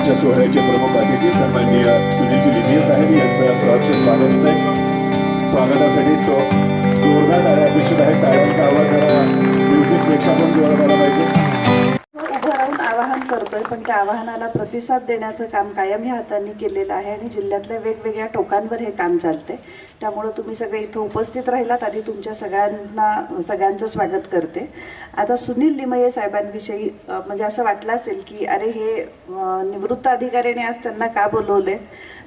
आजच्या सोहळ्याचे प्रमुख अतिथी सन्माननीय सुनीलजी लिमिये साहेब यांचं स्वागत आहे। स्वागतासाठी तो जोरदार टाळ्या अपेक्षित आहे। टाळ्यांचा आवाज जरा म्युझिकपेक्षा पण जोरदार पाहिजे। उभं राहून आवाहन करतोय, पण त्या आवाहनाला प्रतिसाद देण्याचं काम कायम ह्या हातांनी केलेलं आहे आणि जिल्ह्यातल्या वेगवेगळ्या टोकांवर हे काम चालते। त्यामुळे तुम्ही सगळे इथं उपस्थित राहिलात, आधी तुमच्या सगळ्यांचं स्वागत करते। आता सुनील लिमये साहेबांविषयी म्हणजे असं वाटलं असेल की अरे हे निवृत्त अधिकाऱ्याने आज त्यांना का बोलवले,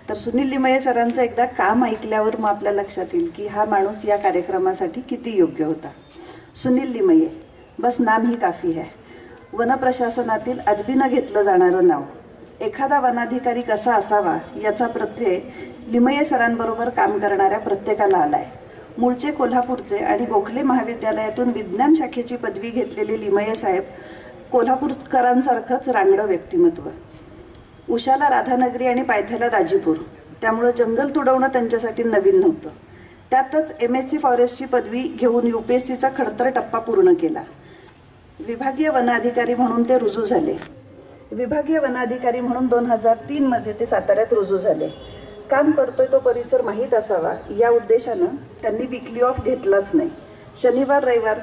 तर सुनील लिमये सरांचं एकदा काम ऐकल्यावर मग आपल्या लक्षात येईल की हा माणूस या कार्यक्रमासाठी किती योग्य होता। सुनील लिमये, बस नाम ही काफी है। वन प्रशासनातील अदबीनं घेतलं जाणारं नाव। एखादा वनाधिकारी कसा असावा याचा प्रत्यय लिमये सरांबरोबर काम करणाऱ्या प्रत्येकाला आलाय। मूळचे कोल्हापूरचे आणि गोखले महाविद्यालयातून विज्ञान शाखेची पदवी घेतलेले लिमये साहेब कोल्हापूरकरांसारखंच रांगडं व्यक्तिमत्व। उषाला राधानगरी आणि पायथ्याला दाजीपूर, त्यामुळं जंगल तुडवणं त्यांच्यासाठी नवीन नव्हतं। त्यातच MSc फॉरेस्टची पदवी घेऊन UPSCचा खडतर टप्पा पूर्ण केला। विभागीय वन अधिकारी म्हणून ते रुजू झाले। विभागीय वन अधिकारी म्हणून 2003 मध्ये ते साताऱ्यात रुजू झाले। काम करतोय तो परिसर माहीत असावा या उद्देशानं त्यांनी वीकली ऑफ घेतलाच नाही। शनिवार रविवार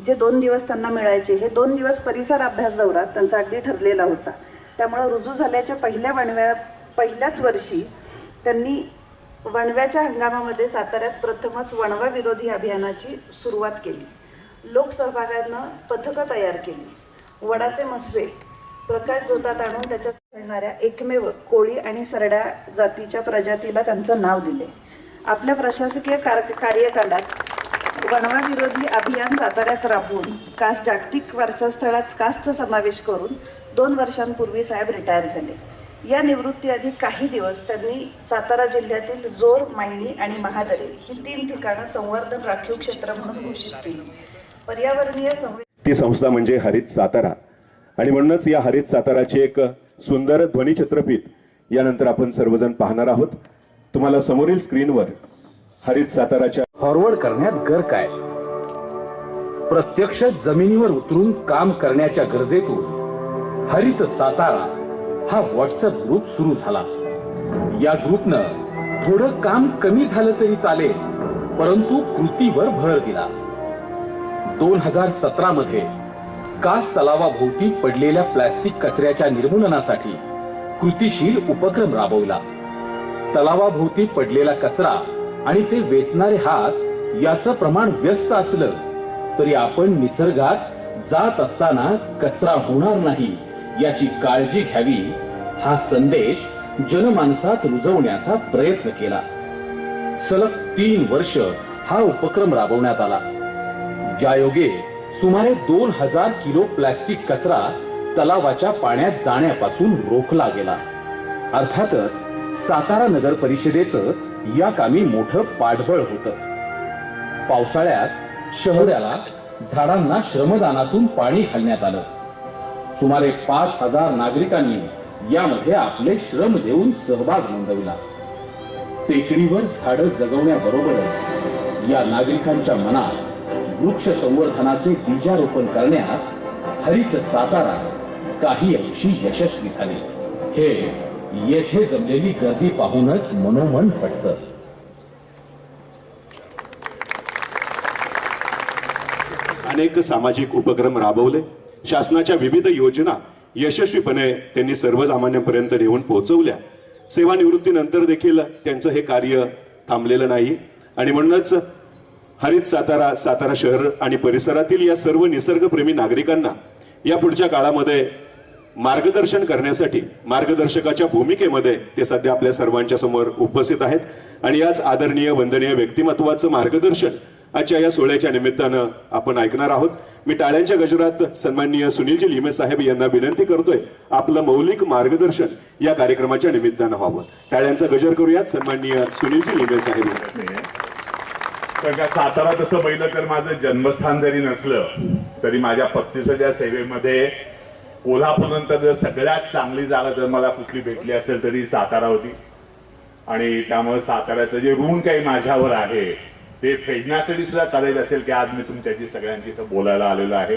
जे 2 दिवस त्यांना मिळायचे, हे 2 दिवस परिसर अभ्यास दौरा त्यांचा अगदी ठरलेला होता। त्यामुळे रुजू झाल्याच्या पहिल्याच वर्षी त्यांनी वणव्याच्या हंगामामध्ये साताऱ्यात प्रथमच वणवा विरोधी अभियानाची सुरुवात केली। लोकसहभागानं पथकं तयार केली। वडाचे मसवे प्रकाश झोतात आणून त्याच्या खेळणाऱ्या एकमेव कोळी आणि सरड्या जातीच्या प्रजातीला त्यांचं नाव दिले। आपल्या प्रशासकीय कार्यकालात वणवा विरोधी अभियान साताऱ्यात राबवून कास जागतिक वारसास्थळात कासचा समावेश करून 2 वर्षांपूर्वी साहेब रिटायर झाले। या निवृत्तीआधी काही दिवस त्यांनी सातारा जिल्ह्यातील जोर, मायणी आणि महादरे ही 3 ठिकाणं संवर्धन राखीव क्षेत्र म्हणून घोषित केली। पर्यावरणीय ती संस्था म्हणजे हरित सातारा, आणि म्हणूनच या हरित साताराचे एक सुंदर ध्वनिचित्रफित यानंतर आपण सर्वजण पाहणार आहोत। तुम्हाला समोरील स्क्रीनवर हरित साताराच्या फॉरवर्ड करण्यात गर काय, प्रत्यक्ष जमिनीवर उतरून काम करण्याच्या गरजेतून हरित सातारा हा व्हॉट्सअप ग्रुप सुरू झाला। या ग्रुपनं थोडं काम कमी झालं तरी चालेल, परंतु कृतीवर भर दिला। 2017 मध्ये कास तलावाभोवती पडलेल्या प्लास्टिक कचऱ्याच्या निर्मूलनासाठी कृतीशील उपक्रम राबवला। तलावाभोवती पडलेला कचरा आणि ते वेचणारे हात याचं प्रमाण व्यस्त असलं तरी आपण निसर्गात जात असताना कचरा होणार नाही याची काळजी घ्यावी, हा संदेश जनमानसात रुजवण्याचा प्रयत्न केला। सलग 3 वर्ष हा उपक्रम राबवण्यात आला, ज्यायोगे सुमारे 2000 किलो प्लास्टिक कचरा तलावाच्या पाण्यात जाण्यापासून रोखला गेला। अर्थातच सातारा नगर परिषदेचं या कामी मोठं पाठबळ होतं। पावसाळ्यात शहराला झाडांना श्रमदानातून पाणी घालण्यात आलं। सुमारे 5000 नागरिकांनी यामध्ये आपले श्रम देऊन सहभाग नोंदवला। टेकडीवर झाडं जगवण्याबरोबरच या नागरिकांच्या मनात वृक्ष संवर्धनाचे बीजारोपण करण्यात हरित सातारा काही अंशी यशस्वी झाले। हे येथे जमलेली गर्दी पाहूनच मनोमन पटतं। अनेक सामाजिक उपक्रम राबवले, शासनाच्या विविध योजना यशस्वीपणे त्यांनी सर्वसामान्यांपर्यंत नेऊन पोहोचवल्या। सेवानिवृत्तीनंतर देखील त्यांचं हे कार्य थांबलेलं नाही, आणि म्हणूनच हरित सातारा, सातारा शहर आणि परिसरातील या सर्व निसर्गप्रेमी नागरिकांना या पुढच्या काळामध्ये मार्गदर्शन करण्यासाठी मार्गदर्शकाच्या भूमिकेमध्ये ते सध्या आपल्या सर्वांच्या समोर उपस्थित आहेत। आणि याच आदरणीय वंदनीय व्यक्तिमत्वाचं मार्गदर्शन आजच्या या सोहळ्याच्या निमित्तानं आपण ऐकणार आहोत। मी टाळ्यांच्या गजरात सन्माननीय सुनीलजी लिमये साहेब यांना विनंती करतोय, आपलं मौलिक मार्गदर्शन या कार्यक्रमाच्या निमित्तानं व्हावं। टाळ्यांचा गजर करूयात सन्माननीय सुनीलजी लिमये साहेब। सातारा तसं पहिलं तर माझं जन्मस्थान जरी नसलं तरी माझ्या 35च्या सेवेमध्ये कोल्हापूरनंतर जर सगळ्यात चांगली जागा जर मला कुठली भेटली असेल तरी सातारा होती। आणि त्यामुळे साताऱ्याचं जे ऋण काही माझ्यावर आहे ते फेडण्यासाठी सुद्धा करायचं असेल की आज मी तुमच्याशी सगळ्यांची इथं बोलायला आलेलो आहे।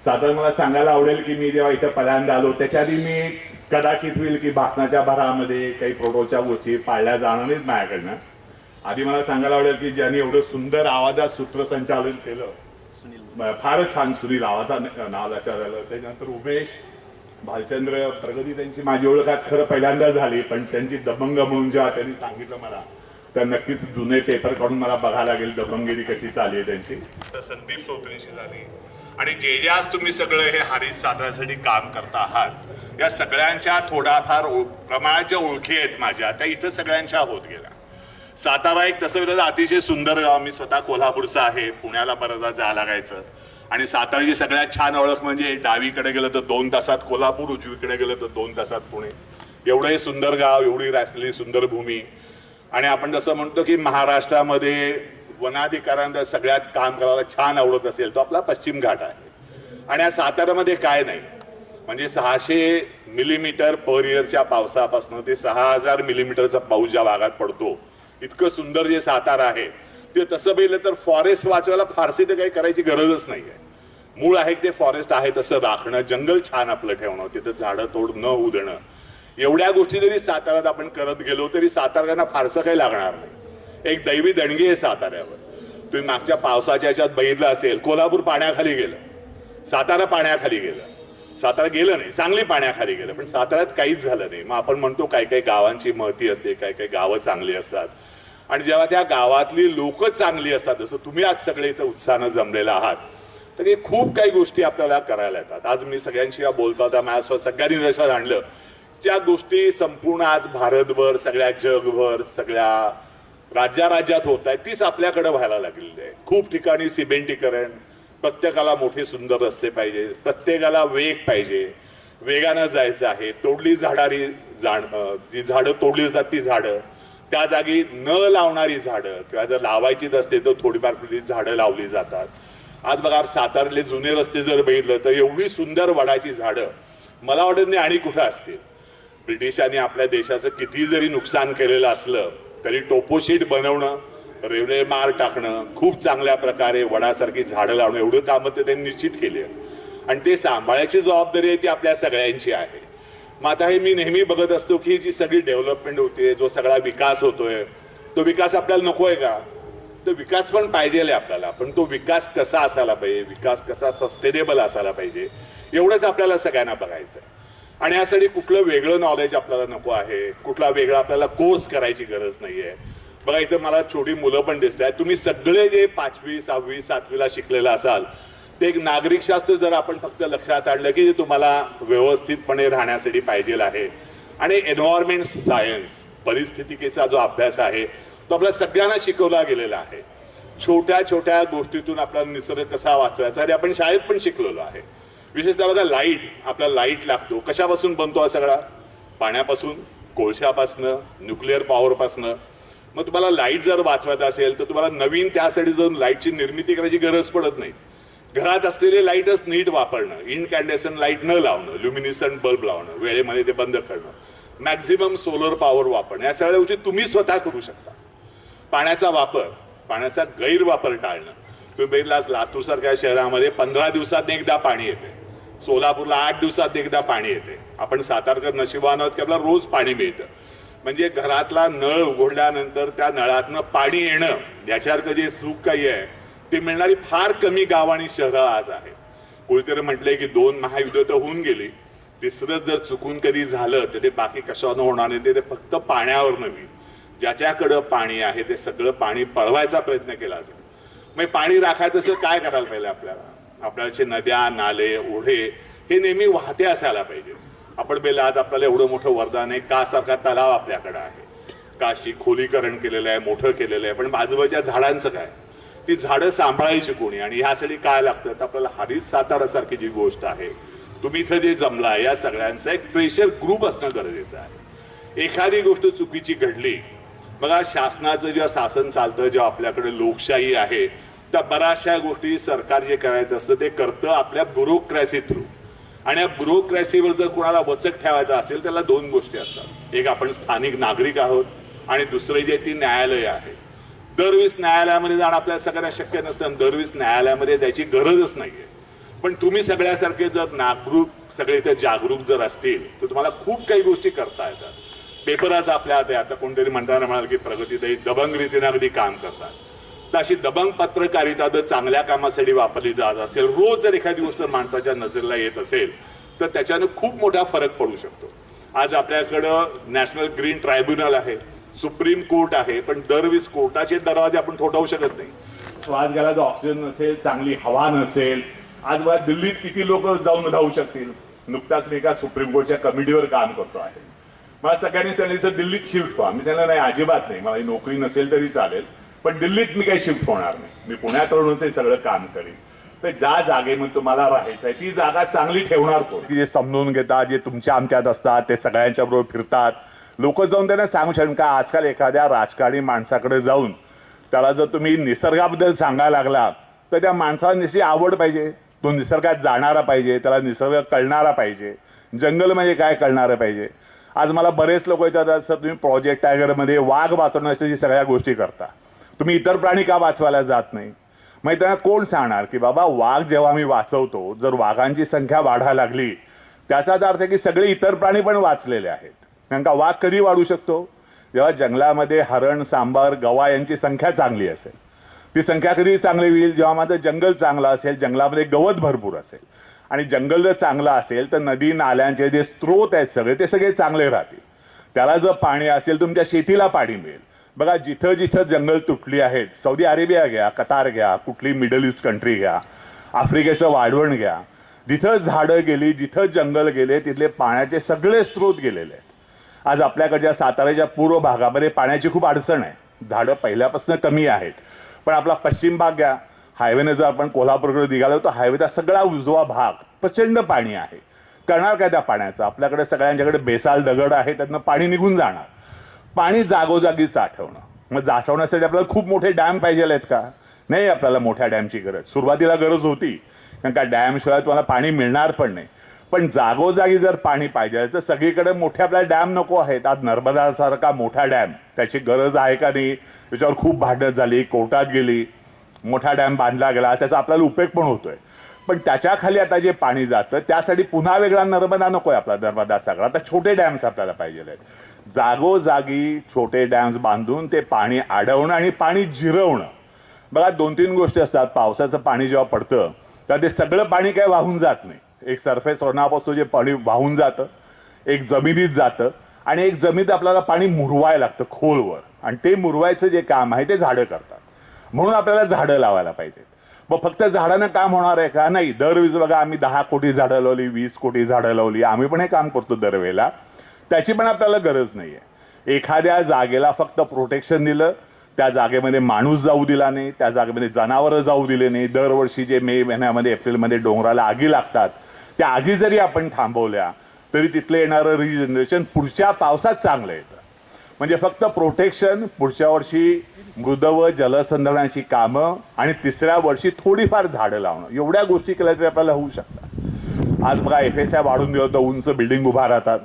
साधारण मला सांगायला आवडेल की मी जेव्हा इथं पहिल्यांदा आलो त्याच्या आधी मी कदाचित होईल की भाकणाच्या भरामध्ये काही प्रोटोच्या गोष्टी पाळल्या जाणार नाहीत माझ्याकडनं. आधी मला सांगायला आवडेल की ज्यांनी एवढं सुंदर आवाजात सूत्रसंचालन केलं, फारच छान सुनील नावाचा झालं. त्याच्यानंतर उमेश भालचंद्र प्रगती, त्यांची माझी ओळख आज खरं पहिल्यांदा झाली, पण त्यांची दबंग म्हणून जेव्हा त्यांनी सांगितलं मला, तर नक्कीच जुने पेपर काढून मला बघायला लागेल दबंगगिरी कशी चालली आहे त्यांची. तर संदीप श्रोत्रेंशी झाली आणि जे आज तुम्ही सगळं हे हरित साताऱ्यासाठी काम करता आहात, या सगळ्यांच्या थोडाफार प्रमाणाच्या ओळखी आहेत माझ्या, त्या इथं सगळ्यांच्या होत गेल्या. सातारा एक तसं अतिशय सुंदर गाव. मी स्वतः कोल्हापूरचा आहे, पुण्याला बऱ्याचदा जायला लागायचं. आणि साताऱ्याची सगळ्यात छान ओळख म्हणजे डावीकडे गेलं तर 2 तासात कोल्हापूर, उजवीकडे गेलं तर 2 तासात पुणे. एवढं हे सुंदर गाव, एवढी रासलेली सुंदर भूमी. आणि आपण जसं म्हणतो की महाराष्ट्रामध्ये वनाधिकाऱ्यांना सगळ्यात काम करायला छान आवडत असेल तो आपला पश्चिम घाट आहे. आणि या साताऱ्यामध्ये काय नाही, म्हणजे 600 मिलीमीटर पर इयरच्या पावसापासून ते 6000 मिलीमीटरचा पाऊस ज्या भागात पडतो, इतकं सुंदर जे सातारा आहे ते तसं पाहिलं तर फॉरेस्ट वाचवायला फारसे तर काही करायची गरजच नाही आहे. मूळ आहे ते फॉरेस्ट आहे तसं राखणं, जंगल छान आपलं ठेवणं, तिथं झाडं तोड न उधणं, एवढ्या गोष्टी जरी साताऱ्यात आपण करत गेलो तरी साताऱ्यांना फारसं काही लागणार नाही. एक दैवी देणगी आहे साताऱ्यावर. तुम्ही मागच्या पावसाच्या ह्याच्यात बघितलं असेल, कोल्हापूर पाण्याखाली गेलं, सातारा पाण्याखाली गेलं. सातारा गेलं नाही, सांगली पाण्याखाली गेलं, पण साताऱ्यात काहीच झालं नाही. मग आपण म्हणतो काही काही गावांची महती असते, काही काही गावं चांगली असतात. आणि जेव्हा त्या गावातली लोक चांगली असतात, जसं तुम्ही आज सगळे इथं उत्साहानं जमलेला आहात, तर हे खूप काही गोष्टी आपल्याला करायला येतात. आज मी सगळ्यांशी बोलता होता, माझ्यासोबत सगळ्यांनी लक्षात आणलं ज्या गोष्टी संपूर्ण आज भारतभर, सगळ्या जगभर, सगळ्या राज्यात होत आहेत, तीच आपल्याकडे व्हायला लागलेली आहे. खूप ठिकाणी सिमेंटीकरण, प्रत्येकाला मोठे सुंदर रस्ते पाहिजे, प्रत्येकाला वेग पाहिजे, वेगानं जायचं आहे. तोडली जाणारी जी झाडं तोडली जातात ती झाडं, त्या जागी न लावणारी झाडं, किंवा जर लावायचीच असते तर थोडीफार झाडं लावली जातात. आज बघा सातारले जुने रस्ते जर बघितलं तर एवढी सुंदर वडाची झाडं मला वाटत नाही आणि कुठं असतील. ब्रिटिशांनी आपल्या देशाचं किती जरी नुकसान केलेलं असलं तरी टोपोशीट बनवणं, रेल्वे मार्ग टाकणं, खूप चांगल्या प्रकारे वडासारखी झाडं लावणं, एवढं कामं ते त्यांनी निश्चित केली आहे. आणि ते सांभाळायची जबाबदारी आहे ती आपल्या सगळ्यांची आहे. मग आता हे मी नेहमी बघत असतो की जी सगळी डेव्हलपमेंट होते, जो सगळा विकास होतोय, तो विकास आपल्याला नको आहे का? तो विकास पण पाहिजे आपल्याला, पण तो विकास कसा असायला पाहिजे, विकास कसा सस्टेनेबल असायला पाहिजे, एवढंच आपल्याला सगळ्यांना बघायचं आहे. आणि यासाठी कुठलं वेगळं नॉलेज आपल्याला नको आहे, कुठला वेगळा आपल्याला कोर्स करायची गरज नाहीये. बघा इथं मला छोटी मुलं पण दिसत आहेत. तुम्ही सगळे जे 5वी 6वी 7वीला शिकलेला असाल, ते एक नागरिकशास्त्र जर आपण फक्त लक्षात आणलं की जे तुम्हाला व्यवस्थितपणे राहण्यासाठी पाहिजे आहे, आणि एन्व्हायरमेंट सायन्स, परिस्थितिकेचा जो अभ्यास आहे तो आपल्या सगळ्यांना शिकवला गेलेला आहे. छोट्या छोट्या गोष्टीतून आपल्याला निसर्ग कसा वाचवायचा आणि आपण शाळेत पण शिकलेलो आहे. विशेषतः बघा लाईट, आपल्याला लाईट लागतो, कशापासून बनतो हा सगळा? पाण्यापासून, कोळशापासनं, न्यूक्लिअर पॉवरपासनं. मग तुम्हाला लाईट जर वाचवायचं असेल तर तुम्हाला नवीन त्यासाठी जाऊन लाईटची निर्मिती करायची गरज पडत नाही. घरात असलेले लाईटच नीट वापरणं, इनकॅन्डेसन लाईट न लावणं, ल्युमिनिसंट बल्ब लावणं, वेळेमध्ये ते बंद करणं, मॅक्झिमम सोलर पॉवर वापरणं, या सगळ्या गोष्टी तुम्ही स्वतः करू शकता. पाण्याचा वापर, पाण्याचा गैरवापर टाळणं. तुम्ही बघितलं आज लातूर सारख्या शहरामध्ये 15 दिवसात एकदा पाणी येते, सोलापूरला 8 दिवसात एकदा पाणी येते. आपण सातारकर नशिबान आहोत की आपल्याला रोज पाणी मिळतं. म्हणजे घरातला नळ उघडल्यानंतर त्या नळातनं पाणी येणं, याच्यासारखं जे सुख काही आहे ते मिळणारी फार कमी गाव आणि शहरं आज आहे. कोणीतरी म्हटलंय की 2 महायुद्ध तर होऊन गेली, तिसरं जर चुकून कधी झालं तर ते बाकी कशानं होणार नाही, ते फक्त पाण्यावर नव्हे. ज्याच्याकडं पाणी आहे ते सगळं पाणी पळवायचा प्रयत्न केला जाईल. मग पाणी राखायचं असेल काय करायला पाहिजे? आपल्याचे नद्या, नाले, ओढे हे नेहमी वाहते असायला पाहिजे. आपण बेला आज आपल्याला एवढं मोठं वरदान आहे, कासारखा तलाव आपल्याकडे आहे, काशी खोलीकरण केलेलं आहे, मोठं केलेलं आहे, पण बाजूबाजूच्या झाडांचं काय? ती झाडं सांभाळायची कोणी? आणि ह्यासाठी काय लागतं? तर आपल्याला हरित सातारा सारखी जी गोष्ट आहे, तुम्ही इथं जे जमला, या सगळ्यांचा एक प्रेशर ग्रुप असणं गरजेचं आहे. एखादी गोष्ट चुकीची घडली, बघा शासनाचं जेव्हा शासन चालतं, जेव्हा आपल्याकडे लोकशाही आहे, त्या बऱ्याचशा गोष्टी सरकार जे करायचं असतं ते करतं आपल्या ब्युरोक्रॅसी थ्रू. आणि या ब्युरोक्रॅसीवर जर कोणाला वचक ठेवायचं असेल त्याला 2 गोष्टी असतात. एक आपण स्थानिक नागरिक आहोत, आणि दुसरे जे ती न्यायालय आहे. दरवेळेस न्यायालयामध्ये जाणं आपल्याला सगळ्यांना शक्य नसतं, दरवेळेस न्यायालयामध्ये जायची गरजच नाहीये. पण तुम्ही सगळ्यासारखे जर नागरिक सगळे इथे जागरूक जर असतील तर तुम्हाला खूप काही गोष्टी करता येतात. पेपर आज आपल्या हाती, आता कोणतरी म्हणताना म्हणाल की प्रगतीताई दबंग रीतीने अगदी काम करतात. तर अशी दबंग पत्रकारिता जर चांगल्या कामासाठी वापरली जात असेल, रोज जर एखादी गोष्ट माणसाच्या नजरेला येत असेल तर त्याच्यानं खूप मोठा फरक पडू शकतो. आज आपल्याकडं नॅशनल ग्रीन ट्रायब्युनल आहे, सुप्रीम कोर्ट आहे, पण दरवीस कोर्टाचे दरवाजे आपण थोडवू शकत नाही. श्वास घ्यायला जर ऑक्सिजन नसेल, चांगली हवा नसेल, आज बघा दिल्लीत किती लोक जाऊन राहू शकतील. नुकताच मी एका सुप्रीम कोर्टच्या कमिटीवर काम करतो आहे. मला सगळ्यांनी सांगितलं दिल्लीत शिफ्ट व्हा. मी सांगितलं नाही, अजिबात नाही, मला नोकरी नसेल तरी चालेल, पण दिल्लीत मी काही शिफ्ट होणार नाही. मी पुण्यात राहूनच हे सगळं काम करीन. तर ज्या जागेमध्ये तुम्हाला राहायचं आहे ती जागा चांगली ठेवणार कोण? जे समजून घेतात, जे तुमच्या आमच्यात असतात, ते सगळ्यांच्या बरोबर फिरतात. लोक जाऊन त्यांना सांगू शकतात का? आजकाल एखाद्या राजकारणी माणसाकडे जाऊन त्याला जर तुम्ही निसर्गाबद्दल सांगायला लागला तर त्या माणसाला निश्चित आवड पाहिजे, तो निसर्गात जाणारा पाहिजे, त्याला निसर्ग कळणारा पाहिजे, जंगल म्हणजे काय कळणारं पाहिजे. आज मला बरेच लोक विचारतात, सर तुम्ही प्रोजेक्ट टायगरमध्ये वाघ वाचवण्याच्या सगळ्या गोष्टी करता, तुम्ही इतर प्राणी का वाचवायला जात नाही? मग त्यांना कोण सांगणार की बाबा वाघ जेव्हा मी वाचवतो, जर वाघांची संख्या वाढायला लागली त्याचाच अर्थ आहे की सगळे इतर प्राणी पण वाचलेले आहेत. कारण का वाघ कधी वाढू शकतो? जेव्हा जंगलामध्ये हरण, सांबार, गवा यांची संख्या चांगली असेल. ती संख्या कधी चांगली होईल? जेव्हा माझं जंगल चांगलं असेल, जंगलामध्ये गवत भरपूर असेल. आणि जंगल जर चांगलं असेल तर नदी नाल्यांचे जे स्रोत आहेत सगळे ते सगळे चांगले राहतील. त्याला जर पाणी असेल तुमच्या शेतीला पाणी मिळेल. बघा जिथं जिथं जंगल तुटली आहेत, सौदी अरेबिया घ्या, कतार घ्या, कुठली मिडल ईस्ट कंट्री घ्या, आफ्रिकेचं वाढवण घ्या, जिथं झाडं गेली, जिथं जंगल गेले तिथले पाण्याचे सगळे स्रोत गेलेले आहेत. आज आपल्याकडच्या साताऱ्याच्या पूर्व भागामध्ये पाण्याची खूप अडचण आहे. झाडं पहिल्यापासून कमी आहेत. पण आपला पश्चिम भाग घ्या, हायवेने जर आपण कोल्हापूरकडे निघालो तर हायवेचा सगळा उजवा भाग प्रचंड पाणी आहे. करणार काय त्या पाण्याचं? आपल्याकडे सगळ्यांच्याकडे बेसाल दगड आहे, त्यातनं पाणी निघून जाणार. पाणी जागोजागी साठवणं, मग साठवण्यासाठी आपल्याला खूप मोठे डॅम पाहिजे आहेत का? नाही, आपल्याला मोठ्या डॅमची गरज. सुरुवातीला गरज होती, कारण का डॅमशिवाय तुम्हाला पाणी मिळणार पण नाही. पण जागोजागी जर पाणी पाहिजे तर सगळीकडे मोठे आपल्याला डॅम नको आहेत. आज नर्मदासारखा मोठा डॅम, त्याची गरज आहे का नाही त्याच्यावर खूप भांडण झाली, कोर्टात गेली. मोठा डॅम बांधला गेला, त्याचा आपल्याला उपयोग पण होतोय. पण त्याच्या खाली आता जे पाणी जातं त्यासाठी पुन्हा वेगळा नर्मदा नकोय आपला, नर्मदा सागर. आता छोटे डॅम्स आपल्याला पाहिजे आहेत. जागोजागी छोटे डॅम्स बांधून ते पाणी अडवणं आणि पाणी जिरवणं. बघा 2-3 गोष्टी असतात. पावसाचं पाणी जेव्हा पडतं तेव्हा ते सगळं पाणी काय वाहून जात नाही. एक सरफेस वरणापासून जे पाणी वाहून जातं, एक जमिनीत जातं, आणि एक जमिनीत आपल्याला पाणी मुरवायला लागतं खोलवर, आणि ते मुरवायचं जे काम आहे ते झाडं करतात. म्हणून आपल्याला झाडं लावायला पाहिजेत. मग फक्त झाडानं काम होणार आहे का? नाही. दरवेळेस बघा आम्ही 10 कोटी झाडं लावली, 20 कोटी झाडं लावली, आम्ही पण हे काम करतो दरवेळेला. त्याची पण आपल्याला गरज नाहीये. एखाद्या जागेला फक्त प्रोटेक्शन दिलं, त्या जागेमध्ये माणूस जाऊ दिला नाही, त्या जागेमध्ये जनावरं जाऊ दिले नाही. दरवर्षी जे मे महिन्यामध्ये एप्रिलमध्ये डोंगराला आगी लागतात, त्या आगी जरी आपण थांबवल्या तरी तिथलं येणारं रिजनरेशन पुढच्या पावसात चांगलं येतं. म्हणजे फक्त प्रोटेक्शन, पुढच्या वर्षी मृद व जलसंधारणाची कामं, आणि तिसऱ्या वर्षी थोडीफार झाडं लावणं, एवढ्या गोष्टी केल्या तरी आपल्याला होऊ शकतात. आज बघा FSI वाढून दिलं तर उंच बिल्डिंग उभा राहतात.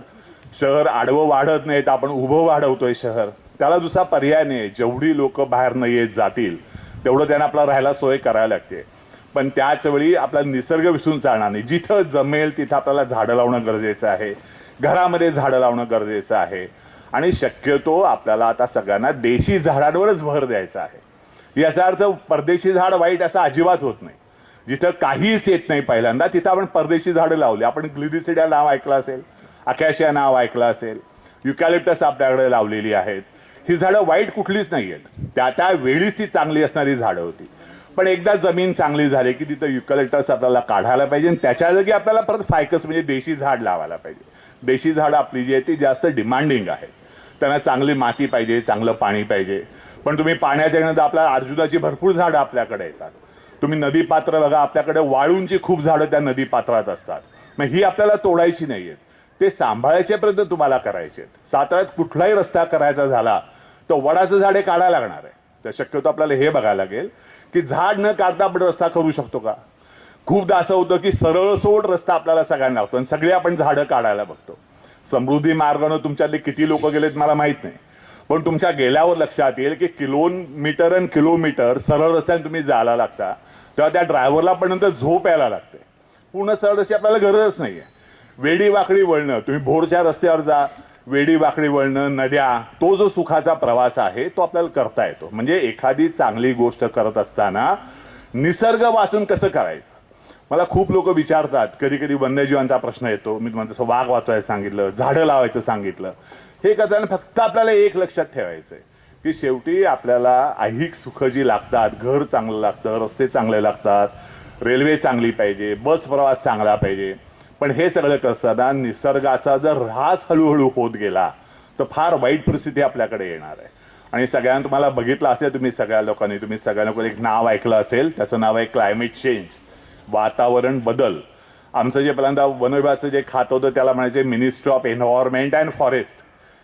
शहर आडवं वाढत नाहीत, आपण उभं वाढवतोय शहर. त्याला दुसरा पर्याय नाही. जेवढी लोक बाहेर न येत जातील तेवढं त्यांना आपला राहायला सोय करायला लागते. पण त्याच वेळी आपला निसर्ग विसरून चालणार नाही. जिथं जमेल तिथं आपल्याला झाडं लावणं गरजेचं आहे. घरामध्ये झाडं लावणं गरजेचं आहे. आणि शक्यतो आपल्याला आता सगळ्यांना देशी झाडांवरच भर द्यायचा आहे. याचा अर्थ परदेशी झाड वाईट असं अजिबात होत नाही. जिथं काहीच येत नाही पहिल्यांदा तिथं आपण परदेशी झाडं लावली. आपण ग्लिडिसिडिया नाव ऐकलं असेल, अकॅशिया नाव ऐकलं असेल, युकॅलिप्टस आपल्याकडे लावलेली आहेत. ही झाडं वाईट कुठलीच नाही आहेत. त्या वेळीच ती चांगली असणारी झाडं होती. पण एकदा जमीन चांगली झाली की तिथं युकॅलिप्टस आपल्याला काढायला पाहिजे, आणि त्याच्या जागी आपल्याला परत फायकस म्हणजे देशी झाड लावायला पाहिजे. देशी झाडं आपली जी आहे ती जास्त डिमांडिंग आहे. त्यांना चांगली माती पाहिजे, चांगलं पाणी पाहिजे. पण तुम्ही पाण्याच्या नंतर आपल्याला अर्जुनाची भरपूर झाडं आपल्याकडे येतात. तुम्ही नदीपात्र बघा, आपल्याकडे वाळूंची खूप झाडं त्या नदीपात्रात असतात. मग ही आपल्याला तोडायची नाहीयेत, ते सांभाळायचे प्रयत्न तुम्हाला करायचे. साताऱ्यात कुठलाही रस्ता करायचा झाला तर वडाचं झाडे काढायला लागणार आहे. तर शक्यतो आपल्याला हे बघायला लागेल की झाड न काढता आपण रस्ता करू शकतो का? खूपदा असं होतं की सरळ सोड रस्ता आपल्याला सगळ्यांना लागतो आणि सगळे आपण झाडं काढायला बघतो. समृद्धी मार्गानं तुमच्यातले किती लोक गेलेत मला माहित नाही, पण तुमच्या गेल्यावर लक्षात येईल की किलोमीटर आणि किलोमीटर सरळ रस्त्याने तुम्ही जायला लागता तेव्हा त्या ड्रायव्हरला पण नंतर झोप यायला लागते. पूर्ण सरळ रस्ते आपल्याला गरजच नाहीये. वेडी वाकडी वळणं, तुम्ही भोरच्या रस्त्यावर जा, वेडी वाकडी वळणं, नद्या, तो जो सुखाचा प्रवास आहे तो आपल्याला करता येतो. म्हणजे एखादी चांगली गोष्ट करत असताना निसर्ग वाचून कसं करायचं. मला खूप लोक विचारतात, कधी कधी वन्यजीवांचा प्रश्न येतो. मी तुम्हाला तसं वाघ वाचवायला सांगितलं, झाडं लावायचं सांगितलं. हे करताना फक्त आपल्याला एक लक्षात ठेवायचंय की शेवटी आपल्याला ऐहिक सुख जी लागतात, घर चांगलं लागतं, रस्ते चांगले लागतात, रेल्वे चांगली पाहिजे, बस प्रवास चांगला पाहिजे, पण हे सगळं करताना निसर्गाचा जर ऱ्हास हळूहळू होत गेला तर फार वाईट परिस्थिती आपल्याकडे येणार आहे. आणि सगळ्यांना तुम्हाला बघितलं असेल, तुम्ही सगळ्या लोकांनी एक नाव ऐकलं असेल, त्याचं नाव आहे क्लायमेट चेंज, वातावरण बदल. आमचं जे पहिल्यांदा वन विभागाचं जे खातं होतं त्याला म्हणायचे ministry of environment and forest,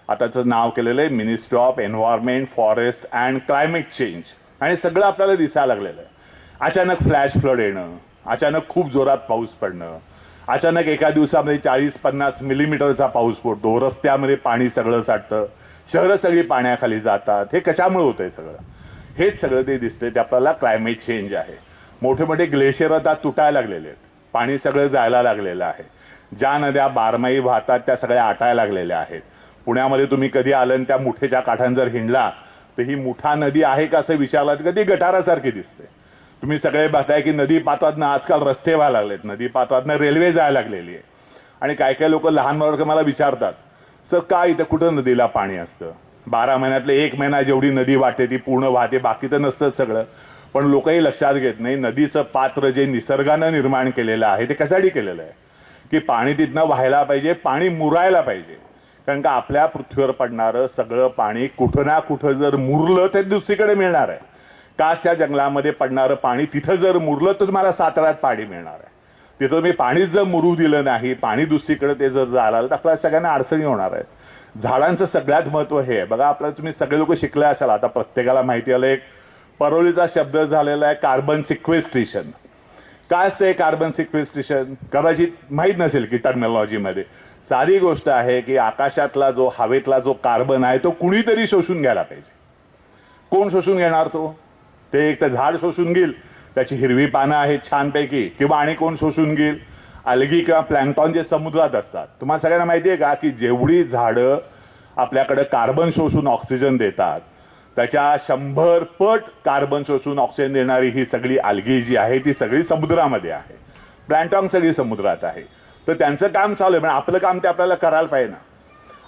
आता त्याचं नाव केलेलं आहे ministry of environment, forest and climate change. आणि सगळं आपल्याला दिसायला लागलेलं आहे. अचानक फ्लॅश फ्लड येणं, अचानक खूप जोरात पाऊस पडणं, अचानक एका दिवसामध्ये 40-50 मिलीमीटरचा पाऊस पडतो, रस्त्यामध्ये पाणी सगळं साठतं, शहरं सगळी पाण्याखाली जातात. हे कशामुळे होतंय सगळं? हेच सगळं ते दिसतंय, ते आपल्याला क्लायमेट चेंज आहे. मोठे मोठे ग्लेशियर आता तुटायला लागलेले आहेत, पाणी सगळं जायला लागलेलं आहे. ज्या नद्या बारमाही वाहतात त्या सगळ्या आटायला लागलेल्या आहेत. पुण्यामध्ये तुम्ही कधी आलं आणि त्या मुठेच्या काठांना जर हिंडला तर ही मुठा नदी आहे का असं विचारलं तर कधी गटारासारखी दिसते. तुम्ही सगळे बघताय की नदी पात्रातनं आजकाल रस्ते व्हायला लागलेत, नदी पात्रातनं रेल्वे जायला लागलेली आहे. आणि काय काय लोक लहान वर्ग मला विचारतात, सर काय इथं कुठं नदीला पाणी असतं? 12 महिन्यातले 1 महिना जेवढी नदी वाहते ती पूर्ण वाहते, बाकी तर नसतं सगळं. पण लोकही लक्षात घेत नाही नदीचं पात्र जे निसर्गानं निर्माण केलेलं आहे ते कशासाठी केलेलं आहे की पाणी तिथनं व्हायला पाहिजे, पाणी मुरायला पाहिजे. कारण का आपल्या पृथ्वीवर पडणारं सगळं पाणी कुठं ना कुठं जर मुरलं तर दुसरीकडे मिळणार आहे. कासच्या जंगलामध्ये पडणारं पाणी तिथं जर मुरलं तर तुम्हाला साताऱ्यात पाणी मिळणार आहे. तिथं मी पाणीच जर मुरू दिलं नाही, पाणी दुसरीकडे ते जर झालं तर आपल्याला सगळ्यांना अडचणी होणार आहेत. झाडांचं सगळ्यात महत्व हे आहे बघा. आपल्याला तुम्ही सगळे लोक शिकले असाल, आता प्रत्येकाला माहिती आलं, एक परवलीचा शब्द झालेला आहे कार्बन सिक्वेस्ट्रेशन. काय असतं कार्बन सिक्वेस्ट्रेशन? कदाचित माहीत नसेल की टर्मिनॉलॉजीमध्ये. साधी गोष्ट आहे की आकाशातला जो हवेतला जो कार्बन आहे तो कुणीतरी शोषून घ्यायला पाहिजे. कोण शोषून घेणार तो? ते एक तर झाड शोषून घेईल, त्याची हिरवी पानं आहेत छानपैकी, किंवा आणि कोण शोषूण घेईल? अल्गी किंवा प्लॅन्क्टॉन जे समुद्रात असतात. तुम्हाला सगळ्यांना माहिती आहे का की जेवढी झाडं आपल्याकडे कार्बन शोषून ऑक्सिजन देतात त्याच्या 100 पट कार्बन शोषून ऑक्सिजन देणारी ही सगळी अल्गी जी आहे ती सगळी समुद्रामध्ये आहे. प्लॅन्क्टॉन सगळी समुद्रात आहे. तर त्यांचं काम चालू आहे, पण आपलं काम ते आपल्याला करायला पाहिजे ना.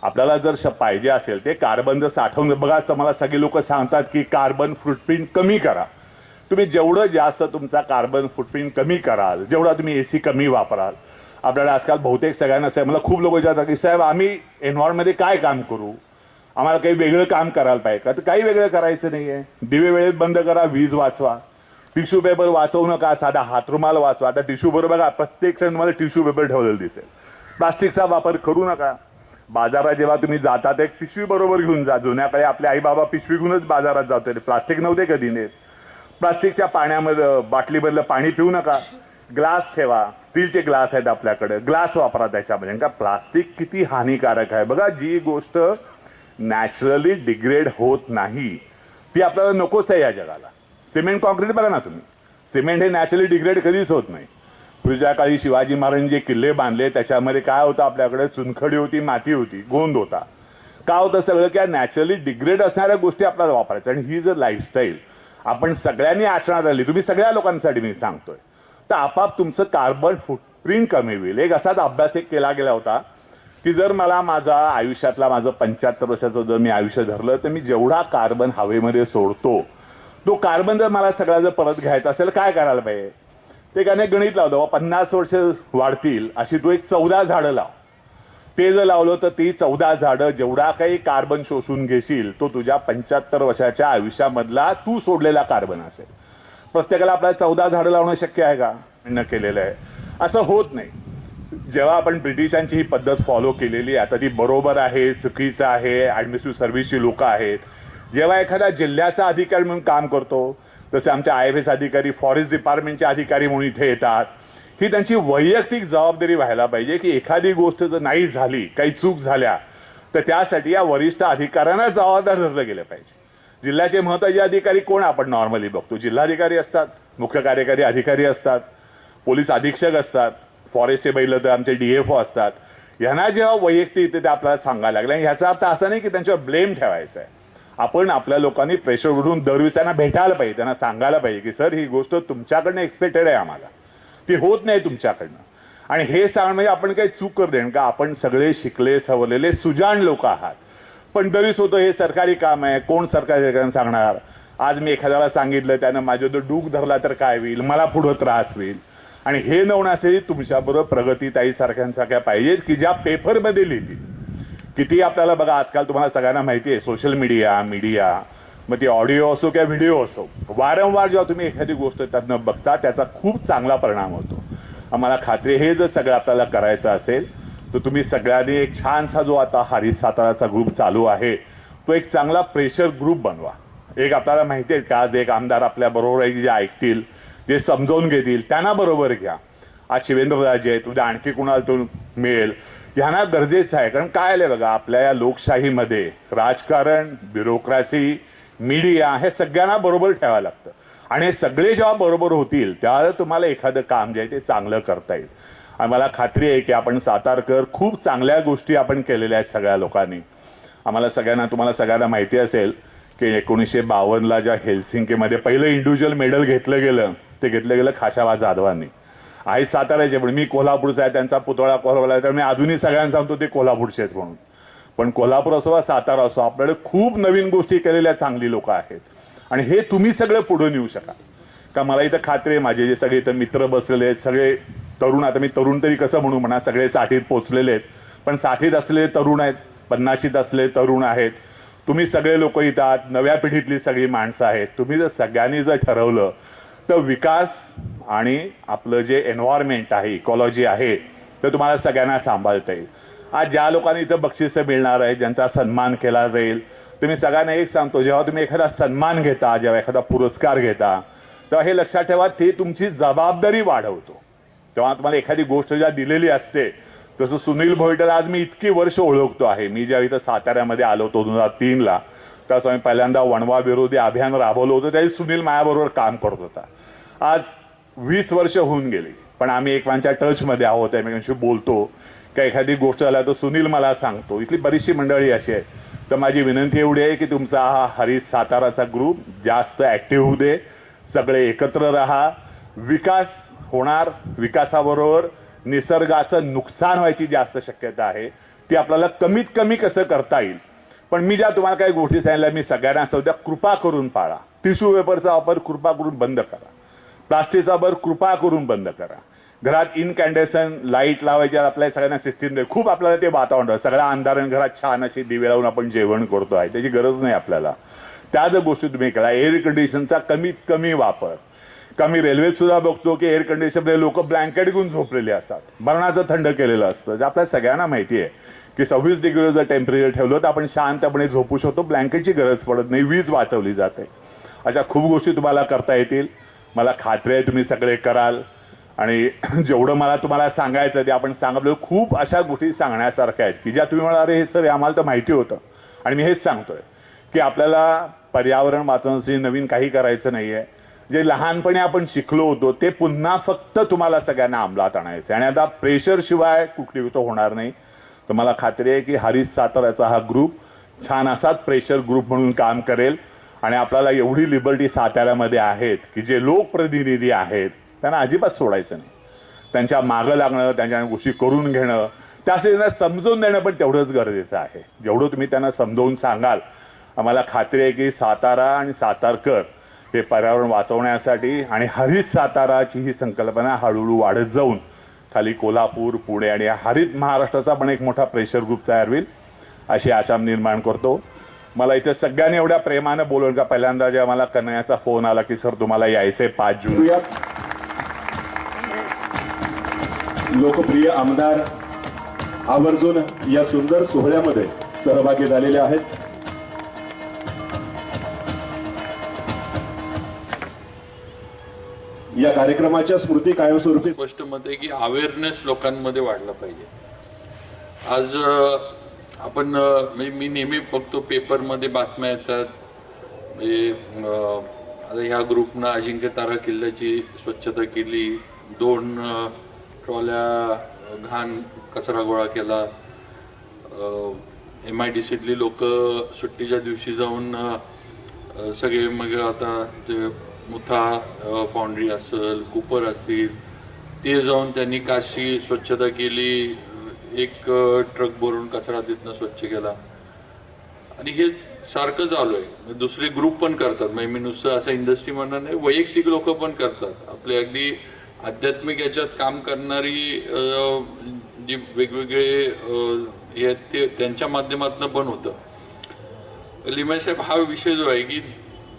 आपल्याला जर पाहिजे असेल ते कार्बन जर साठवून बघा, तर मला सगळे लोक सांगतात की कार्बन फुटप्रिंट कमी करा. तुम्ही जेवढं जास्त तुमचा कार्बन फुटप्रिंट कमी कराल, जेवढा तुम्ही AC कमी वापराल. आपल्याला आजकाल बहुतेक सगळ्यांना साहेब, मला खूप लोक विचारतात की साहेब आम्ही एन्व्हायरमेंटमध्ये काय काम करू, आम्हाला काही वेगळं काम करायला पाहिजे का? तर काही वेगळं करायचं नाहीये. दिवे वेळेत बंद करा, वीज वाचवा, टिश्यू पेपर वाचवू नका, साधा हातरुमाल वाचवा. आता टिश्यू पेपर बघा, प्रत्येक सण मला टिश्यू पेपर ठेवलेलं दिसेल. प्लास्टिकचा वापर करू नका. बाजारात जेव्हा तुम्ही जाता एक पिशवी बरोबर घेऊन जा. जुन्या काळी आपले आई बाबा पिशवी घेऊनच बाजारात जात होते, प्लास्टिक नव्हते कधी नेत. प्लास्टिकच्या पाण्यामध्ये बाटलीमधलं पाणी पिऊ नका. ग्लास ठेवा, स्टीलचे ग्लास आहेत आपल्याकडे, ग्लास वापरा त्याच्यामध्ये. का प्लास्टिक किती हानिकारक आहे बघा. जी गोष्ट नॅचरली डिग्रेड होत नाही ती आपल्याला नकोच आहे या जगाला. सिमेंट कॉन्क्रीट बघा ना तुम्ही, सिमेंट हे नॅचरली डिग्रेड कधीच होत नाही. पूर्वीच्या काळी शिवाजी महाराजांनी जे किल्ले बांधले त्याच्यामध्ये काय होतं, आपल्याकडे चुनखडी होती, माती होती, गोंद होता. का होतं सगळं? की नॅचरली डिग्रेड असणाऱ्या गोष्टी आपल्याला वापरायच्या. आणि ही जर लाईफस्टाईल आपण सगळ्यांनी आचरणात आली, तुम्ही सगळ्या लोकांसाठी मी सांगतोय, तर आपाप तुमचं कार्बन फुटप्रिंट कमी होईल. एक असाच अभ्यास केला गेला होता की जर मला माझा आयुष्यातला माझं 75 वर्षाचं जर मी आयुष्य धरलं तर मी जेवढा कार्बन हवेमध्ये सोडतो तो कार्बन जर मला सगळा जर परत घ्यायचा असेल काय करायला पाहिजे? ते त्याने गणित लावलं, 50 वर्ष वाढतील अशी तू एक 14 झाडं लाव. ते जर लावलं तर ती 14 झाडं जेवढा काही कार्बन शोषून घेशील तो तुझ्या 75 वर्षाच्या आयुष्यामधला तू सोडलेला कार्बन असेल. प्रत्येकाला आपल्याला 14 झाडं लावणं शक्य आहे का? न केलेलं आहे. असं होत नाही. जेव्हा आपण ब्रिटिशांची ही पद्धत फॉलो केलेली आहे, आता ती बरोबर आहे, चुकीचं आहे, ॲडमिनिस्ट्रेटिव्ह सर्व्हिसची लोक आहेत. जेव्हा एखाद्या जिल्ह्याचा अधिकारी म्हणून काम करतो, तसे आमचे IFS अधिकारी, फॉरेस्ट डिपार्टमेंटचे अधिकारी म्हणून इथे येतात, ही त्यांची वैयक्तिक जबाबदारी व्हायला पाहिजे की एखादी गोष्ट जर नाही झाली, काही चूक झाल्या तर त्यासाठी या वरिष्ठ अधिकाऱ्यांना जबाबदार धरलं गेलं पाहिजे. जिल्ह्याचे महत्त्वाचे अधिकारी कोण आपण नॉर्मली बघतो? जिल्हाधिकारी असतात, मुख्य कार्यकारी अधिकारी असतात, पोलीस अधीक्षक असतात. फॉरेस्टचे बैल तर आमचे DFO असतात, ह्यांना जेव्हा वैयक्तिक ते आपल्याला सांगायला लागले, ह्याचा अर्थ असा नाही की त्यांच्यावर ब्लेम ठेवायचा आहे. आपण आपल्या लोकांनी प्रेशर करून दरवेळी त्यांना भेटायला पाहिजे, त्यांना सांगायला पाहिजे की सर ही गोष्ट तुमच्याकडनं एक्सपेक्टेड आहे, आम्हाला ती होत नाही तुमच्याकडनं. आणि हे सांगणं म्हणजे आपण काही चूक कर देणं का, आपण सगळे शिकले सवरलेले सुजाण लोक आहात. पण तरीच होतं हे सरकारी काम आहे, कोण सरकारी सांगणार. आज मी एखाद्याला सांगितलं त्यानं माझ्या जो डूक धरला तर काय होईल, मला पुढं त्रास होईल. आणि हे न होण्यासाठी तुमच्याबरोबर प्रगतीताई सारख्या पाहिजेत की ज्या पेपरमध्ये लिहितील. किती आपल्याला बघा आजकाल तुम्हाला सगळ्यांना माहिती आहे सोशल मीडिया, मग ती ऑडिओ असो किंवा व्हिडिओ असो, वारंवार जेव्हा तुम्ही एखादी गोष्ट त्यातनं बघता त्याचा खूप चांगला परिणाम होतो. आम्हाला खात्री हे जर सगळं आपल्याला करायचं असेल तर तुम्ही सगळ्यांनी एक छानसा जो आता हरीश साताराचा ग्रुप चालू आहे तो एक चांगला प्रेशर ग्रुप बनवा. एक आपल्याला माहिती आहे का आज एक आमदार आपल्या बरोबर आहे जे ऐकतील, जे समजावून घेतील, त्यांना बरोबर घ्या. आज शिवेंद्रराजे आहेत, उद्या आणखी कुणाला तो मिळेल, ह्यांना गरजेचं आहे. कारण काय आलं बघा आपल्या या लोकशाहीमध्ये राजकारण, ब्युरोक्रासी, मीडिया हे सगळ्यांना बरोबर ठेवावं लागतं. आणि हे सगळे जेव्हा बरोबर होतील त्यावेळेला तुम्हाला एखादं काम जे आहे ते चांगलं करता येईल. आणि मला खात्री आहे की आपण सातारकर खूप चांगल्या गोष्टी आपण केलेल्या आहेत सगळ्या लोकांनी. आम्हाला सगळ्यांना तुम्हाला सगळ्यांना माहिती असेल की 1952ला ज्या हेल्सिंकीमध्ये पहिलं इंडिव्हिज्युअल मेडल घेतलं गेलं खाशाबा जाधवांनी. आहे साताऱ्याचे पण मी कोल्हापूरचा आहे, त्यांचा पुतळा कोल्हापूरला आहे, तर मी अजूनही सगळ्यांना सांगतो ते कोल्हापूरचे आहेत म्हणून. पण कोल्हापूर असो वा सातारा असो आपल्याकडे खूप नवीन गोष्टी केलेल्या चांगली लोक आहेत. आणि हे तुम्ही सगळं पुढे नेऊ शकाल का. मला इथं खात्री आहे माझे जे सगळे इथं मित्र बसलेले आहेत सगळे तरुण, आता मी तरुण तरी कसं म्हणू म्हणा, सगळे 60त पोचलेले आहेत. पण 60त असलेले तरुण आहेत, 50शीत असलेले तरुण आहेत, तुम्ही सगळे लोक इथं आहात, नव्या पिढीतली सगळी माणसं आहेत. तुम्ही जर सगळ्यांनी जर ठरवलं तर विकास आणि आपलं जे एन्व्हायरमेंट आहे, इकॉलॉजी आहे, तर तुम्हाला सगळ्यांना सांभाळता येईल. आज ज्या लोकांनी इथं बक्षिसं मिळणार आहे, ज्यांचा सन्मान केला जाईल, तुम्ही सगळ्यांना एक सांगतो, जेव्हा तुम्ही एखादा सन्मान घेता, जेव्हा एखादा पुरस्कार घेता, तेव्हा हे लक्षात ठेवा ते तुमची जबाबदारी वाढवतो. तेव्हा तुम्हाला एखादी गोष्ट ज्या दिलेली असते, तसं सुनील भोईटला आज मी इतकी वर्ष ओळखतो आहे. मी जेव्हा इथं साताऱ्यामध्ये आलो होतो 2003ला, त्यावेळेस आम्ही पहिल्यांदा वणवा विरोधी अभियान राबवलं होतं, त्यावेळी सुनील माझ्याबरोबर काम करत होता. आज 20 वर्ष होऊन गेली, पण आम्ही एकमेकांच्या टचमध्ये आहोत, एकमेकांशी बोलतो. का एखादी गोष्ट झाला तर सुनील मला सांगतो. इथली बरीचशी मंडळी अशी आहे. तर माझी विनंती एवढी आहे की तुमचा हा हरीश साताराचा ग्रुप जास्त ॲक्टिव्ह होऊ दे, सगळे एकत्र राहा. विकास होणार, विकासाबरोबर निसर्गाचं नुकसान व्हायची जास्त शक्यता आहे, ती आपल्याला कमीत कमी कसं करता येईल. पण मी ज्या तुम्हाला काही गोष्टी सांगितल्या मी सगळ्यांना सध्या कृपा करून पाळा. टिश्यू पेपरचा वापर कृपा करून बंद करा, प्लास्टिकचा वापर कृपा करून बंद करा. घरात इनकॅन्डेसन लाईट लावायच्या आपल्या सगळ्यांना सिस्टीम दे. खूप आपल्याला ते वातावरण सगळ्या अंधारण घरात छान अशी दिवे लावून आपण जेवण करतो आहे, त्याची गरज नाही आपल्याला. त्या जर गोष्टी तुम्ही करा. एअर कंडिशनचा कमीत कमी वापर. का मी रेल्वेत सुद्धा बघतो की एअर कंडिशनमध्ये लोक ब्लँकेट घेऊन झोपलेले असतात, मरणाचं थंड केलेलं असतं. जे आपल्याला सगळ्यांना माहिती आहे की 26 डिग्री जर टेम्परेचर ठेवलं तर आपण शांतपणे झोपू शकतो, ब्लँकेटची गरज पडत नाही, वीज वाचवली जाते. अशा खूप गोष्टी तुम्हाला करता येतील. मला खात्री आहे तुम्ही सगळे कराल. आणि जेवढं मला तुम्हाला सांगायचं ते आपण सांगितलं. खूप अशा गोष्टी सांगण्यासारख्या आहेत की ज्या तुम्ही म्हणाल अरे हे सर आम्हाला तर माहिती होतं. आणि मी हेच सांगतोय की आपल्याला पर्यावरण वाचवण्यासाठी नवीन काही करायचं नाही आहे. जे लहानपणी आपण शिकलो होतो ते पुन्हा फक्त तुम्हाला सगळ्यांना अंमलात आणायचं. आणि आता प्रेशरशिवाय कुठली गोष्ट होणार नाही. तर मला खात्री आहे की हरीश साताराचा हा ग्रुप छान असाच प्रेशर ग्रुप म्हणून काम करेल. आणि आपल्याला एवढी लिबर्टी साताऱ्यामध्ये आहेत की जे लोकप्रतिनिधी आहेत त्यांना अजिबात सोडायचं नाही. त्यांच्या मागं लागणं, त्यांच्या गोष्टी करून घेणं, त्यासाठी त्यांना समजून देणं पण तेवढंच गरजेचं आहे. जेवढं तुम्ही त्यांना समजावून सांगाल, आम्हाला खात्री आहे की सातारा आणि सातारकर हे पर्यावरण वाचवण्यासाठी आणि हरित साताराची ही संकल्पना हळूहळू वाढत जाऊन खाली कोल्हापूर, पुणे आणि हरित महाराष्ट्राचा पण एक मोठा प्रेशर ग्रुप तयार होईल अशी आशा निर्माण करतो. मला इथे सगळ्यांनी एवढ्या प्रेमानं बोलवलं का पहिल्यांदा जेव्हा मला कन्हैयाचा फोन आला की सर तुम्हाला यायचंय 5 जून. लोकप्रिय आमदार आवर्जून या सुंदर सोहळ्यामध्ये सहभागी झालेले आहेत. या कार्यक्रमाच्या स्मृती कायमस्वरूपी स्पष्ट मत आहे की अवेअरनेस लोकांमध्ये वाढला पाहिजे. आज आपण म्हणजे मी नेहमी बघतो पेपरमध्ये बातम्या येतात म्हणजे आता ह्या ग्रुपनं अजिंक्यतारा किल्ल्याची स्वच्छता केली, 2 ट्रॉल्या घाण कचरा गोळा केला. MIDCतली लोक सुट्टीच्या दिवशी जाऊन सगळे मग आता ते मुथा फाउंड्री असेल, कूपर असतील, ते जाऊन त्यांनी काशी स्वच्छता केली. एक ट्रक भरून कचरा तिथनं स्वच्छ केला. आणि हे सारखं चालू आहे. दुसरे ग्रुप पण करतात. म्हणजे मी नुसतं असं इंडस्ट्री म्हणणार नाही, वैयक्तिक लोक पण करतात. आपले अगदी आध्यात्मिक याच्यात काम करणारी जी वेगवेगळे हे आहेत ते त्यांच्या माध्यमातून पण होतं. लिमये साहेब, हा विषय जो आहे की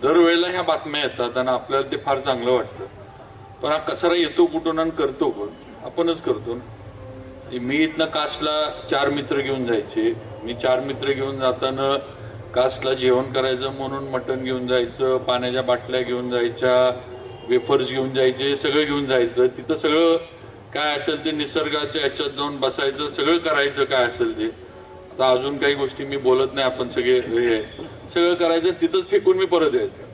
दरवेळेला ह्या बातम्या येतात आणि आपल्याला ते फार चांगलं वाटतं, पण हा कचरा येतो कुठून आणि करतो कोण? आपणच करतो ना. मी इथनं कासला 4 मित्र घेऊन जायचे. मी 4 मित्र घेऊन जाताना कासला जेवण करायचं म्हणून मटण घेऊन जायचं, पाण्याच्या बाटल्या घेऊन जायच्या, वेफर्स घेऊन जायचे, सगळं घेऊन जायचं. तिथं सगळं काय असेल ते निसर्गाच्या ह्याच्यात जाऊन बसायचं, सगळं करायचं काय असेल ते. आता अजून काही गोष्टी मी बोलत नाही, आपण सगळे हे सगळं करायचं, तिथंच फेकून मी परत यायचं.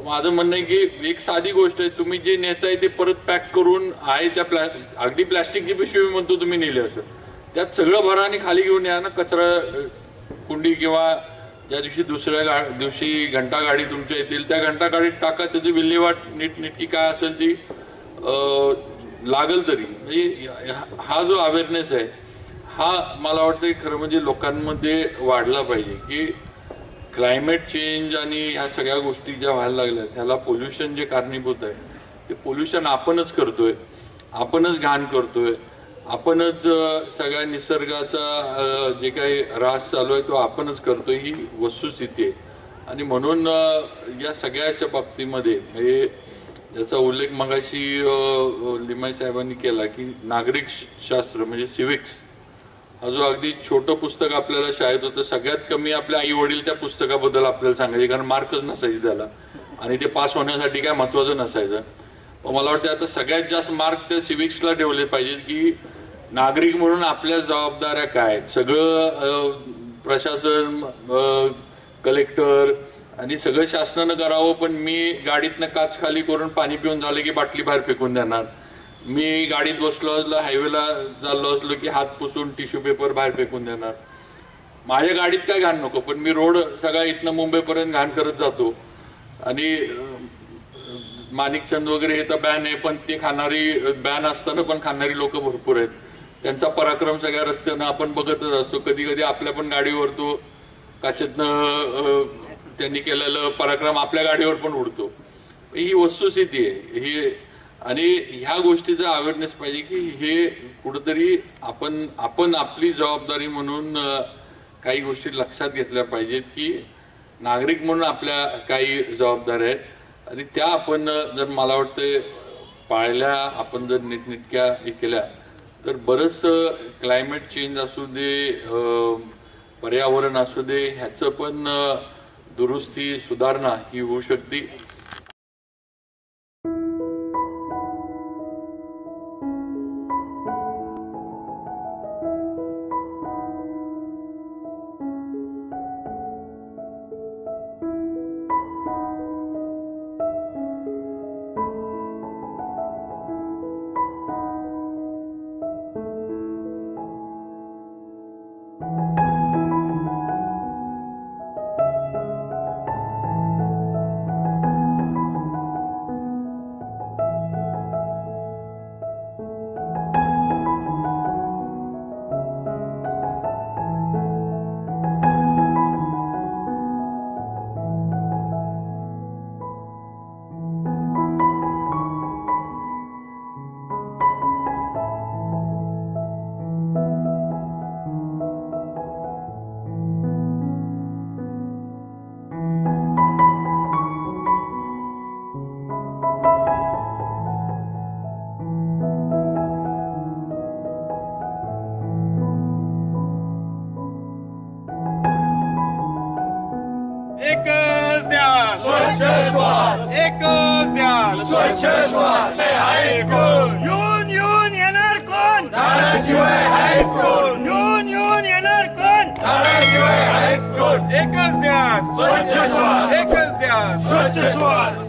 माझं म्हणणं आहे की एक साधी गोष्ट आहे, तुम्ही जे नेताय ते परत पॅक करून आहे त्या अगदी प्लॅस्टिकची पिशवी म्हणतो तुम्ही नेली असं, त्यात सगळं भरा आणि खाली घेऊन या ना कचरा कुंडी, किंवा ज्या दिवशी दुसऱ्या दिवशी घंटा गाडी तुमच्या येतील त्या घंटा गाडीत टाका. त्याची विल्हेवाट नीटनेटकी काय असेल ती लागल तरी. म्हणजे हा जो अवेअरनेस आहे हा मला वाटतं खरं म्हणजे लोकांमध्ये वाढला पाहिजे की क्लायमेट चेंज आणि ह्या सगळ्या गोष्टी ज्या व्हायला लागल्या ह्याला पोल्युशन जे कारणीभूत आहे ते पोल्युशन आपणच करतोय, आपणच घाण करतोय, आपणच सगळ्या निसर्गाचा जे काही ऱ्हास चालू आहे तो आपणच करतोय, ही वस्तुस्थिती आहे. आणि म्हणून या सगळ्याच्या बाबतीमध्ये म्हणजे याचा उल्लेख मगाशी लिमये साहेबांनी केला की नागरिक शास्त्र म्हणजे सिविक्स हा जो अगदी छोटं पुस्तक आपल्याला शाळेत होतं, सगळ्यात कमी आपल्या आई वडील त्या पुस्तकाबद्दल आपल्याला सांगायचे, कारण मार्कच नसायचे त्याला आणि ते पास होण्यासाठी काय महत्त्वाचं नसायचं. मला वाटतं आता सगळ्यात जास्त मार्क त्या सिविक्सला ठेवले पाहिजेत की नागरिक म्हणून आपल्या जबाबदाऱ्या काय आहेत. सगळं प्रशासन, कलेक्टर आणि सगळं शासनानं करावं, पण मी गाडीतनं काच खाली करून पाणी पिऊन झालं की बाटली बाहेर फेकून देणार. मी गाडीत बसलो असलो, हायवेला चाललो असलो की हात पुसून टिश्यू पेपर बाहेर फेकून देणार. माझ्या गाडीत काय घाण नको, पण मी रोड सगळा इथनं मुंबईपर्यंत घाण करत जातो. आणि माणिकचंद वगैरे हे तर बॅन आहे, पण ते खाणारी बॅन असताना पण खाणारी लोक भरपूर आहेत. त्यांचा पराक्रम सगळ्या रस्त्यानं आपण बघतच असतो. कधी कधी आपल्या पण गाडीवर तो काचेतनं त्यांनी केलेलं पराक्रम आपल्या गाडीवर पण उडतो. ही वस्तुस्थिती आहे ही. आणि ह्या गोष्टीचा अवेअरनेस पाहिजे की हे कुठंतरी आपण आपली जबाबदारी म्हणून काही गोष्टी लक्षात घेतल्या पाहिजेत की नागरिक म्हणून आपल्या काही जबाबदाऱ्या आहेत आणि त्या आपण जर मला वाटतं पाळल्या, आपण जर नीटनेटक्या हे केल्या तर बरंचसं क्लायमेट चेंज असू दे, पर्यावरण असू दे, ह्याचं पण दुरुस्ती, सुधारणा ही होऊ शकते. एकच ध्यान स्वच्छ श्वास, एकच ध्यान स्वच्छ श्वास. हायस्कूल येऊन येणार कोण? झाडाशिवाय हायस्कूल येऊन येणार कोण? झाडाशिवाय हायस्कूल. एकच ध्यान स्वच्छ श्वास, एकच ध्यान स्वच्छ श्वास.